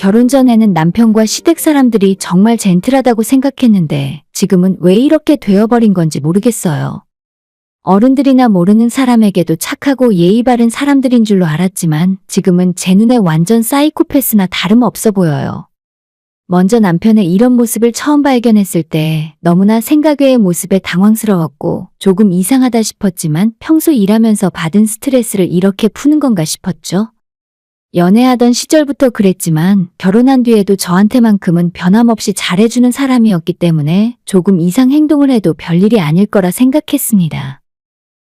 결혼 전에는 남편과 시댁 사람들이 정말 젠틀하다고 생각했는데 지금은 왜 이렇게 되어버린 건지 모르겠어요. 어른들이나 모르는 사람에게도 착하고 예의 바른 사람들인 줄로 알았지만 지금은 제 눈에 완전 사이코패스나 다름없어 보여요. 먼저 남편의 이런 모습을 처음 발견했을 때 너무나 생각 외의 모습에 당황스러웠고 조금 이상하다 싶었지만 평소 일하면서 받은 스트레스를 이렇게 푸는 건가 싶었죠. 연애하던 시절부터 그랬지만 결혼한 뒤에도 저한테만큼은 변함없이 잘해주는 사람이었기 때문에 조금 이상 행동을 해도 별일이 아닐 거라 생각했습니다.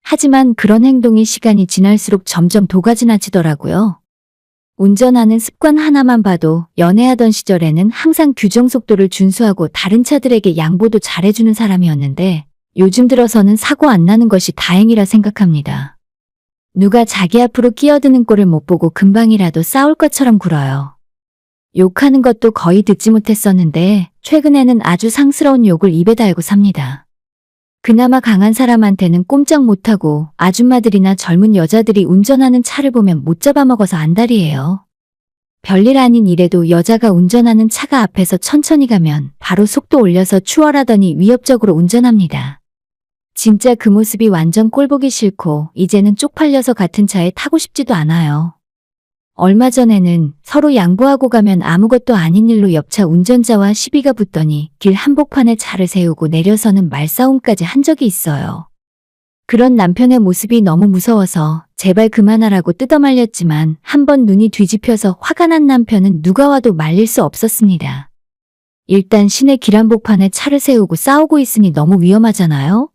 하지만 그런 행동이 시간이 지날수록 점점 도가지나치더라고요. 운전하는 습관 하나만 봐도 연애하던 시절에는 항상 규정 속도를 준수하고 다른 차들에게 양보도 잘해주는 사람이었는데 요즘 들어서는 사고 안 나는 것이 다행이라 생각합니다. 누가 자기 앞으로 끼어드는 꼴을 못 보고 금방이라도 싸울 것처럼 굴어요. 욕하는 것도 거의 듣지 못했었는데 최근에는 아주 상스러운 욕을 입에 달고 삽니다. 그나마 강한 사람한테는 꼼짝 못하고 아줌마들이나 젊은 여자들이 운전하는 차를 보면 못 잡아먹어서 안달이에요. 별일 아닌 일에도 여자가 운전하는 차가 앞에서 천천히 가면 바로 속도 올려서 추월하더니 위협적으로 운전합니다. 진짜 그 모습이 완전 꼴보기 싫고 이제는 쪽팔려서 같은 차에 타고 싶지도 않아요. 얼마 전에는 서로 양보하고 가면 아무것도 아닌 일로 옆차 운전자와 시비가 붙더니 길 한복판에 차를 세우고 내려서는 말싸움까지 한 적이 있어요. 그런 남편의 모습이 너무 무서워서 제발 그만하라고 뜯어말렸지만 한번 눈이 뒤집혀서 화가 난 남편은 누가 와도 말릴 수 없었습니다. 일단 시내 길 한복판에 차를 세우고 싸우고 있으니 너무 위험하잖아요?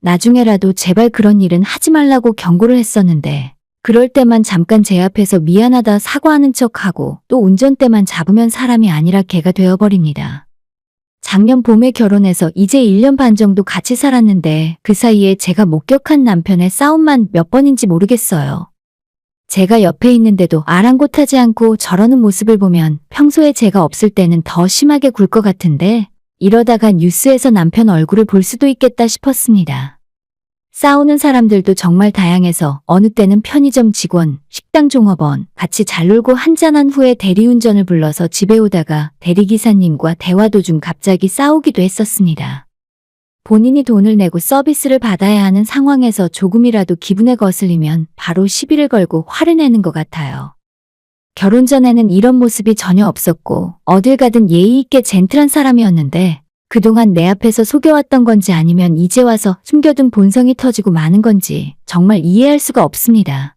나중에라도 제발 그런 일은 하지 말라고 경고를 했었는데 그럴 때만 잠깐 제 앞에서 미안하다 사과하는 척하고 또 운전대만 잡으면 사람이 아니라 개가 되어버립니다. 작년 봄에 결혼해서 이제 1년 반 정도 같이 살았는데 그 사이에 제가 목격한 남편의 싸움만 몇 번인지 모르겠어요. 제가 옆에 있는데도 아랑곳하지 않고 저러는 모습을 보면 평소에 제가 없을 때는 더 심하게 굴 것 같은데 이러다가 뉴스에서 남편 얼굴을 볼 수도 있겠다 싶었습니다. 싸우는 사람들도 정말 다양해서 어느 때는 편의점 직원, 식당 종업원, 같이 잘 놀고 한잔한 후에 대리운전을 불러서 집에 오다가 대리기사님과 대화 도중 갑자기 싸우기도 했었습니다. 본인이 돈을 내고 서비스를 받아야 하는 상황에서 조금이라도 기분에 거슬리면 바로 시비를 걸고 화를 내는 것 같아요. 결혼 전에는 이런 모습이 전혀 없었고 어딜 가든 예의 있게 젠틀한 사람이었는데 그동안 내 앞에서 속여왔던 건지 아니면 이제 와서 숨겨둔 본성이 터지고 마는 건지 정말 이해할 수가 없습니다.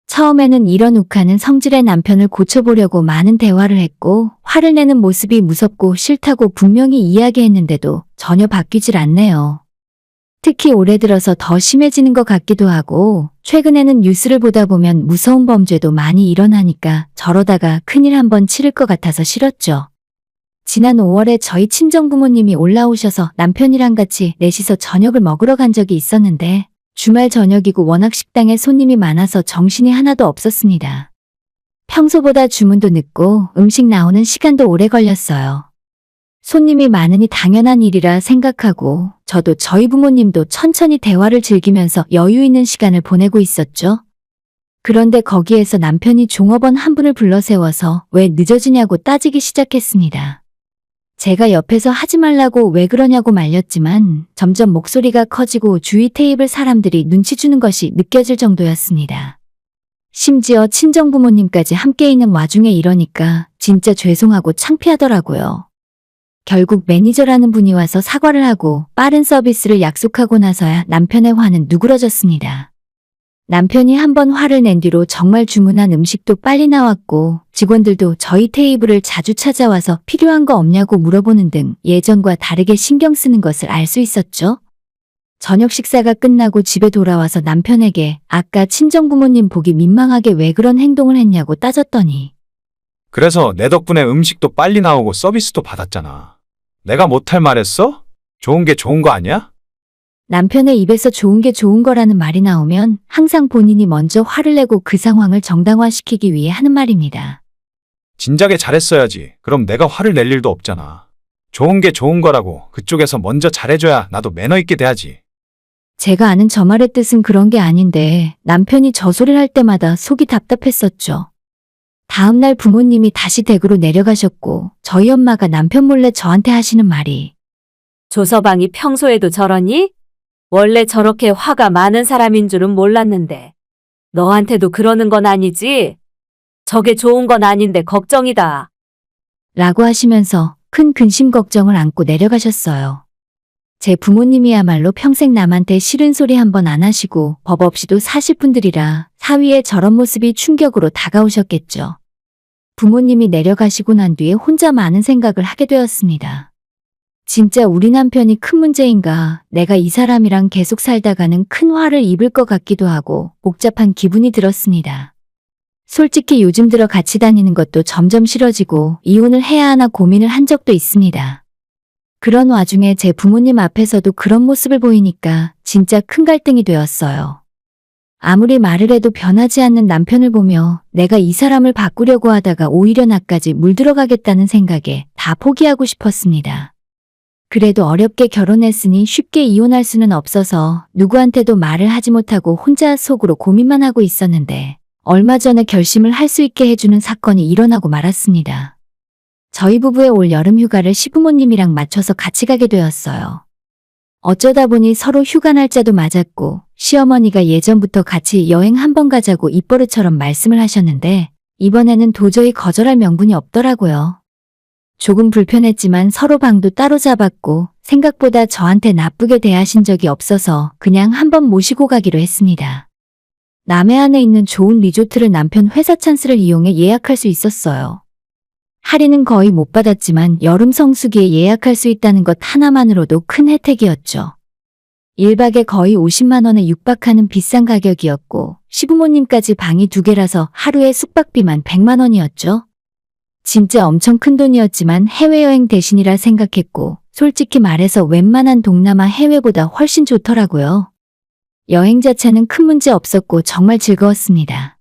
처음에는 이런 욱하는 성질의 남편을 고쳐보려고 많은 대화를 했고 화를 내는 모습이 무섭고 싫다고 분명히 이야기했는데도 전혀 바뀌질 않네요. 특히 올해 들어서 더 심해지는 것 같기도 하고 최근에는 뉴스를 보다 보면 무서운 범죄도 많이 일어나니까 저러다가 큰일 한번 치를 것 같아서 싫었죠. 지난 5월에 저희 친정부모님이 올라오셔서 남편이랑 같이 넷이서 저녁을 먹으러 간 적이 있었는데 주말 저녁이고 워낙 식당에 손님이 많아서 정신이 하나도 없었습니다. 평소보다 주문도 늦고 음식 나오는 시간도 오래 걸렸어요. 손님이 많으니 당연한 일이라 생각하고 저도 저희 부모님도 천천히 대화를 즐기면서 여유 있는 시간을 보내고 있었죠. 그런데 거기에서 남편이 종업원 한 분을 불러 세워서 왜 늦어지냐고 따지기 시작했습니다. 제가 옆에서 하지 말라고 왜 그러냐고 말렸지만 점점 목소리가 커지고 주위 테이블 사람들이 눈치 주는 것이 느껴질 정도였습니다. 심지어 친정부모님까지 함께 있는 와중에 이러니까 진짜 죄송하고 창피하더라고요. 결국 매니저라는 분이 와서 사과를 하고 빠른 서비스를 약속하고 나서야 남편의 화는 누그러졌습니다. 남편이 한번 화를 낸 뒤로 정말 주문한 음식도 빨리 나왔고 직원들도 저희 테이블을 자주 찾아와서 필요한 거 없냐고 물어보는 등 예전과 다르게 신경 쓰는 것을 알 수 있었죠. 저녁 식사가 끝나고 집에 돌아와서 남편에게 아까 친정부모님 보기 민망하게 왜 그런 행동을 했냐고 따졌더니 그래서 내 덕분에 음식도 빨리 나오고 서비스도 받았잖아. 내가 못할 말했어? 좋은 게 좋은 거 아니야? 남편의 입에서 좋은 게 좋은 거라는 말이 나오면 항상 본인이 먼저 화를 내고 그 상황을 정당화시키기 위해 하는 말입니다. 진작에 잘했어야지. 그럼 내가 화를 낼 일도 없잖아. 좋은 게 좋은 거라고 그쪽에서 먼저 잘해줘야 나도 매너 있게 돼야지. 제가 아는 저 말의 뜻은 그런 게 아닌데 남편이 저 소리를 할 때마다 속이 답답했었죠. 다음날 부모님이 다시 댁으로 내려가셨고 저희 엄마가 남편 몰래 저한테 하시는 말이 조서방이 평소에도 저러니? 원래 저렇게 화가 많은 사람인 줄은 몰랐는데. 너한테도 그러는 건 아니지? 저게 좋은 건 아닌데 걱정이다. 라고 하시면서 큰 근심 걱정을 안고 내려가셨어요. 제 부모님이야말로 평생 남한테 싫은 소리 한 번 안 하시고 법 없이도 사실 분들이라 사위의 저런 모습이 충격으로 다가오셨겠죠. 부모님이 내려가시고 난 뒤에 혼자 많은 생각을 하게 되었습니다. 진짜 우리 남편이 큰 문제인가, 내가 이 사람이랑 계속 살다가는 큰 화를 입을 것 같기도 하고 복잡한 기분이 들었습니다. 솔직히 요즘 들어 같이 다니는 것도 점점 싫어지고 이혼을 해야 하나 고민을 한 적도 있습니다. 그런 와중에 제 부모님 앞에서도 그런 모습을 보이니까 진짜 큰 갈등이 되었어요. 아무리 말을 해도 변하지 않는 남편을 보며 내가 이 사람을 바꾸려고 하다가 오히려 나까지 물들어가겠다는 생각에 다 포기하고 싶었습니다. 그래도 어렵게 결혼했으니 쉽게 이혼할 수는 없어서 누구한테도 말을 하지 못하고 혼자 속으로 고민만 하고 있었는데 얼마 전에 결심을 할 수 있게 해주는 사건이 일어나고 말았습니다. 저희 부부의 올 여름 휴가를 시부모님이랑 맞춰서 같이 가게 되었어요. 어쩌다 보니 서로 휴가 날짜도 맞았고 시어머니가 예전부터 같이 여행 한번 가자고 입버릇처럼 말씀을 하셨는데 이번에는 도저히 거절할 명분이 없더라고요. 조금 불편했지만 서로 방도 따로 잡았고 생각보다 저한테 나쁘게 대하신 적이 없어서 그냥 한번 모시고 가기로 했습니다. 남해안에 있는 좋은 리조트를 남편 회사 찬스를 이용해 예약할 수 있었어요. 할인은 거의 못 받았지만 여름 성수기에 예약할 수 있다는 것 하나만으로도 큰 혜택이었죠. 1박에 거의 50만 원에 육박하는 비싼 가격이었고 시부모님까지 방이 2개라서 하루에 숙박비만 100만 원이었죠. 진짜 엄청 큰 돈이었지만 해외여행 대신이라 생각했고 솔직히 말해서 웬만한 동남아 해외보다 훨씬 좋더라고요. 여행 자체는 큰 문제 없었고 정말 즐거웠습니다.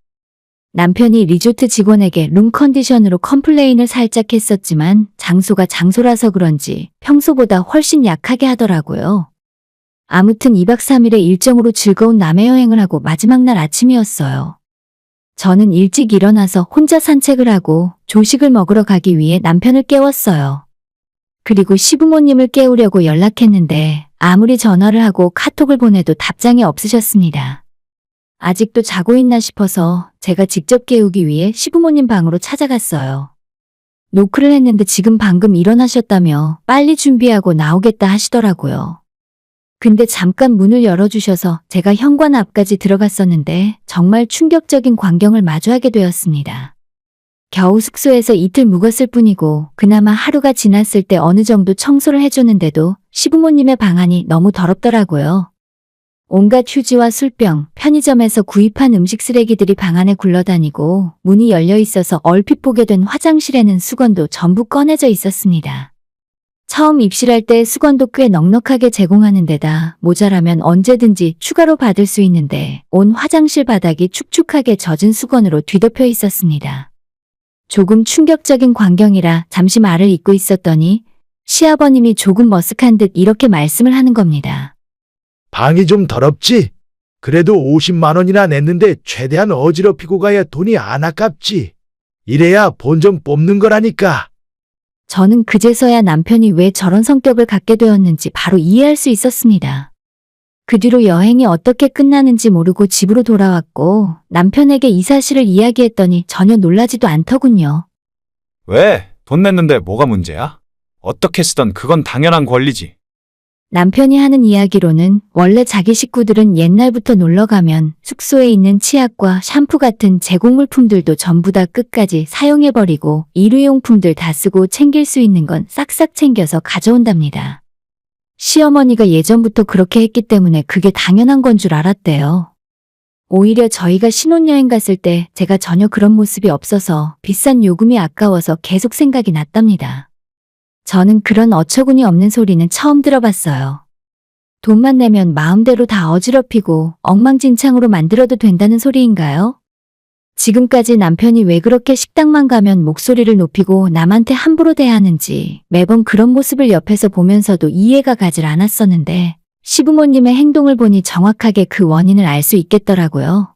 남편이 리조트 직원에게 룸 컨디션으로 컴플레인을 살짝 했었지만 장소가 장소라서 그런지 평소보다 훨씬 약하게 하더라고요. 아무튼 2박 3일의 일정으로 즐거운 남해 여행을 하고 마지막 날 아침이었어요. 저는 일찍 일어나서 혼자 산책을 하고 조식을 먹으러 가기 위해 남편을 깨웠어요. 그리고 시부모님을 깨우려고 연락했는데 아무리 전화를 하고 카톡을 보내도 답장이 없으셨습니다. 아직도 자고 있나 싶어서 제가 직접 깨우기 위해 시부모님 방으로 찾아갔어요. 노크를 했는데 지금 방금 일어나셨다며 빨리 준비하고 나오겠다 하시더라고요. 근데 잠깐 문을 열어주셔서 제가 현관 앞까지 들어갔었는데 정말 충격적인 광경을 마주하게 되었습니다. 겨우 숙소에서 이틀 묵었을 뿐이고 그나마 하루가 지났을 때 어느 정도 청소를 해줬는데도 시부모님의 방안이 너무 더럽더라고요. 온갖 휴지와 술병, 편의점에서 구입한 음식 쓰레기들이 방 안에 굴러다니고 문이 열려 있어서 얼핏 보게 된 화장실에는 수건도 전부 꺼내져 있었습니다. 처음 입실할 때 수건도 꽤 넉넉하게 제공하는 데다 모자라면 언제든지 추가로 받을 수 있는데 온 화장실 바닥이 축축하게 젖은 수건으로 뒤덮여 있었습니다. 조금 충격적인 광경이라 잠시 말을 잇고 있었더니 시아버님이 조금 머쓱한 듯 이렇게 말씀을 하는 겁니다. 방이 좀 더럽지? 그래도 50만 원이나 냈는데 최대한 어지럽히고 가야 돈이 안 아깝지. 이래야 본전 뽑는 거라니까. 저는 그제서야 남편이 왜 저런 성격을 갖게 되었는지 바로 이해할 수 있었습니다. 그 뒤로 여행이 어떻게 끝나는지 모르고 집으로 돌아왔고 남편에게 이 사실을 이야기했더니 전혀 놀라지도 않더군요. 왜? 돈 냈는데 뭐가 문제야? 어떻게 쓰던 그건 당연한 권리지. 남편이 하는 이야기로는 원래 자기 식구들은 옛날부터 놀러가면 숙소에 있는 치약과 샴푸 같은 제공물품들도 전부 다 끝까지 사용해버리고 일회용품들 다 쓰고 챙길 수 있는 건 싹싹 챙겨서 가져온답니다. 시어머니가 예전부터 그렇게 했기 때문에 그게 당연한 건 줄 알았대요. 오히려 저희가 신혼여행 갔을 때 제가 전혀 그런 모습이 없어서 비싼 요금이 아까워서 계속 생각이 났답니다. 저는 그런 어처구니 없는 소리는 처음 들어봤어요. 돈만 내면 마음대로 다 어지럽히고 엉망진창으로 만들어도 된다는 소리인가요? 지금까지 남편이 왜 그렇게 식당만 가면 목소리를 높이고 남한테 함부로 대하는지 매번 그런 모습을 옆에서 보면서도 이해가 가질 않았었는데 시부모님의 행동을 보니 정확하게 그 원인을 알 수 있겠더라고요.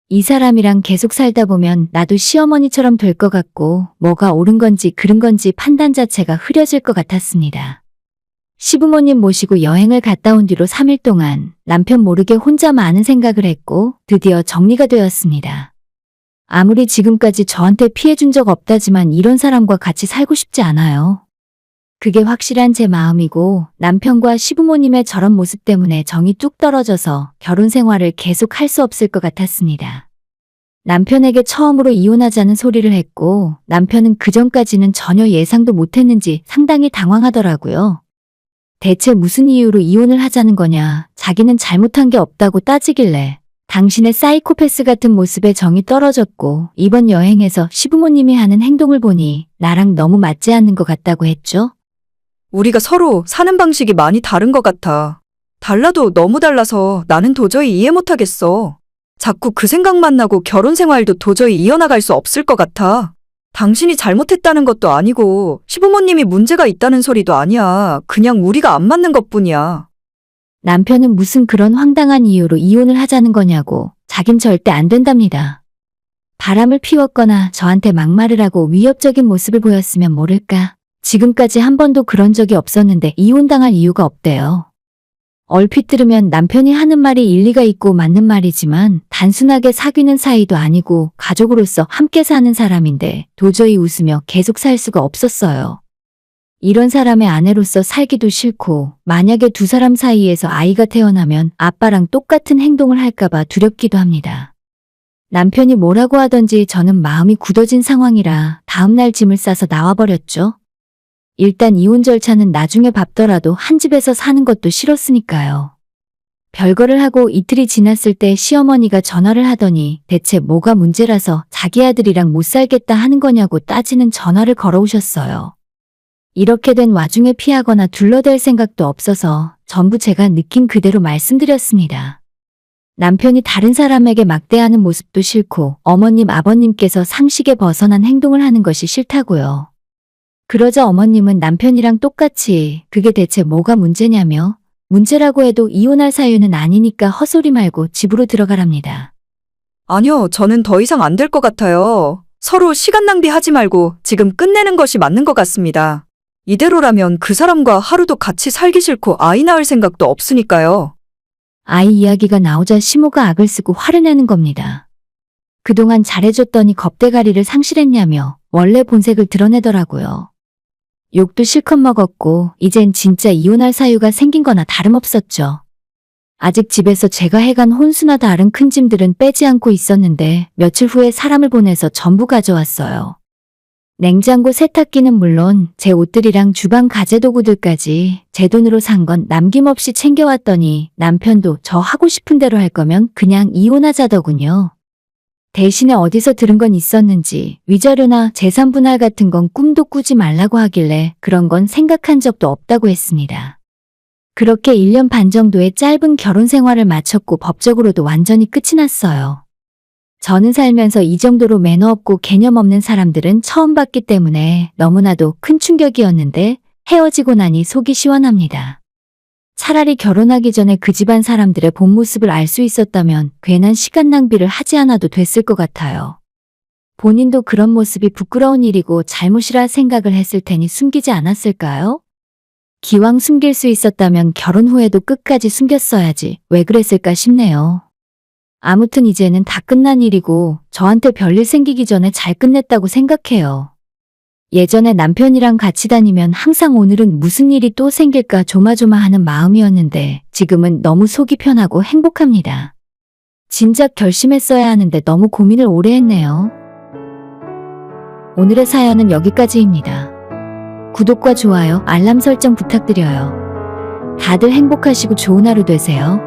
이 사람이랑 계속 살다 보면 나도 시어머니처럼 될 것 같고 뭐가 옳은 건지 그른 건지 판단 자체가 흐려질 것 같았습니다. 시부모님 모시고 여행을 갔다 온 뒤로 3일 동안 남편 모르게 혼자 많은 생각을 했고 드디어 정리가 되었습니다. 아무리 지금까지 저한테 피해준 적 없다지만 이런 사람과 같이 살고 싶지 않아요. 그게 확실한 제 마음이고 남편과 시부모님의 저런 모습 때문에 정이 뚝 떨어져서 결혼 생활을 계속 할 수 없을 것 같았습니다. 남편에게 처음으로 이혼하자는 소리를 했고 남편은 그전까지는 전혀 예상도 못했는지 상당히 당황하더라고요. 대체 무슨 이유로 이혼을 하자는 거냐, 자기는 잘못한 게 없다고 따지길래 당신의 사이코패스 같은 모습에 정이 떨어졌고 이번 여행에서 시부모님이 하는 행동을 보니 나랑 너무 맞지 않는 것 같다고 했죠. 우리가 서로 사는 방식이 많이 다른 것 같아. 달라도 너무 달라서 나는 도저히 이해 못하겠어. 자꾸 그 생각만 나고 결혼 생활도 도저히 이어나갈 수 없을 것 같아. 당신이 잘못했다는 것도 아니고 시부모님이 문제가 있다는 소리도 아니야. 그냥 우리가 안 맞는 것뿐이야. 남편은 무슨 그런 황당한 이유로 이혼을 하자는 거냐고 자긴 절대 안 된답니다. 바람을 피웠거나 저한테 막말을 하고 위협적인 모습을 보였으면 모를까. 지금까지 한 번도 그런 적이 없었는데 이혼당할 이유가 없대요. 얼핏 들으면 남편이 하는 말이 일리가 있고 맞는 말이지만 단순하게 사귀는 사이도 아니고 가족으로서 함께 사는 사람인데 도저히 웃으며 계속 살 수가 없었어요. 이런 사람의 아내로서 살기도 싫고 만약에 두 사람 사이에서 아이가 태어나면 아빠랑 똑같은 행동을 할까봐 두렵기도 합니다. 남편이 뭐라고 하던지 저는 마음이 굳어진 상황이라 다음날 짐을 싸서 나와버렸죠. 일단 이혼 절차는 나중에 밟더라도 한 집에서 사는 것도 싫었으니까요. 별거를 하고 이틀이 지났을 때 시어머니가 전화를 하더니 대체 뭐가 문제라서 자기 아들이랑 못 살겠다 하는 거냐고 따지는 전화를 걸어오셨어요. 이렇게 된 와중에 피하거나 둘러댈 생각도 없어서 전부 제가 느낀 그대로 말씀드렸습니다. 남편이 다른 사람에게 막대하는 모습도 싫고 어머님, 아버님께서 상식에 벗어난 행동을 하는 것이 싫다고요. 그러자 어머님은 남편이랑 똑같이 그게 대체 뭐가 문제냐며 문제라고 해도 이혼할 사유는 아니니까 헛소리 말고 집으로 들어가랍니다. 아니요, 저는 더 이상 안 될 것 같아요. 서로 시간 낭비하지 말고 지금 끝내는 것이 맞는 것 같습니다. 이대로라면 그 사람과 하루도 같이 살기 싫고 아이 낳을 생각도 없으니까요. 아이 이야기가 나오자 시모가 악을 쓰고 화를 내는 겁니다. 그동안 잘해줬더니 겁대가리를 상실했냐며 원래 본색을 드러내더라고요. 욕도 실컷 먹었고 이젠 진짜 이혼할 사유가 생긴 거나 다름없었죠. 아직 집에서 제가 해간 혼수나 다른 큰 짐들은 빼지 않고 있었는데 며칠 후에 사람을 보내서 전부 가져왔어요. 냉장고, 세탁기는 물론 제 옷들이랑 주방 가재도구들까지 제 돈으로 산 건 남김없이 챙겨왔더니 남편도 저 하고 싶은 대로 할 거면 그냥 이혼하자더군요. 대신에 어디서 들은 건 있었는지 위자료나 재산 분할 같은 건 꿈도 꾸지 말라고 하길래 그런 건 생각한 적도 없다고 했습니다. 그렇게 1년 반 정도의 짧은 결혼 생활을 마쳤고 법적으로도 완전히 끝이 났어요. 저는 살면서 이 정도로 매너 없고 개념 없는 사람들은 처음 봤기 때문에 너무나도 큰 충격이었는데 헤어지고 나니 속이 시원합니다. 차라리 결혼하기 전에 그 집안 사람들의 본 모습을 알 수 있었다면 괜한 시간 낭비를 하지 않아도 됐을 것 같아요. 본인도 그런 모습이 부끄러운 일이고 잘못이라 생각을 했을 테니 숨기지 않았을까요? 기왕 숨길 수 있었다면 결혼 후에도 끝까지 숨겼어야지 왜 그랬을까 싶네요. 아무튼 이제는 다 끝난 일이고 저한테 별일 생기기 전에 잘 끝냈다고 생각해요. 예전에 남편이랑 같이 다니면 항상 오늘은 무슨 일이 또 생길까 조마조마하는 마음이었는데 지금은 너무 속이 편하고 행복합니다. 진작 결심했어야 하는데 너무 고민을 오래 했네요. 오늘의 사연은 여기까지입니다. 구독과 좋아요, 알람 설정 부탁드려요. 다들 행복하시고 좋은 하루 되세요.